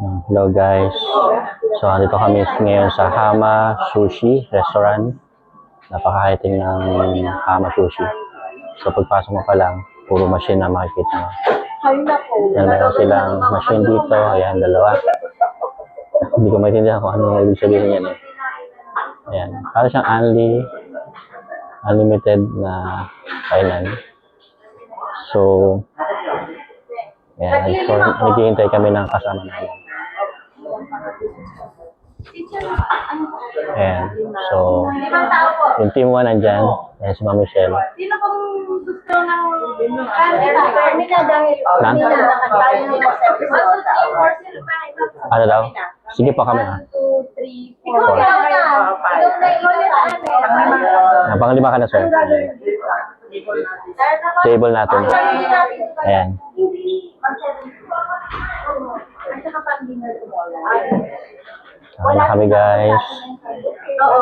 Hello guys. So, dito kami ngayon sa Hama Sushi Restaurant. Napaka-highting ng Hama Sushi. So, pagpasok mo pa lang, puro machine na makikita mo. Yan, meron silang machine dito. Ayan, dalawa. Hindi ko maintindihan kung ano yung ibig sabihin yan eh. Ayan. Para siyang unlimited na kainan. So, ayan. So, naghihintay kami ng kasama namin. Ayan. So, yung team 1 nandyan. Ayan si Ma'am Michelle. Sino pong gusto ng Carmina dahil Ano daw? Sige pa kami ha. 1, 2, 3, 4. Ikaw na. Panglima ka na sir. Table natin. Ayan. Kain na kami guys. Oo.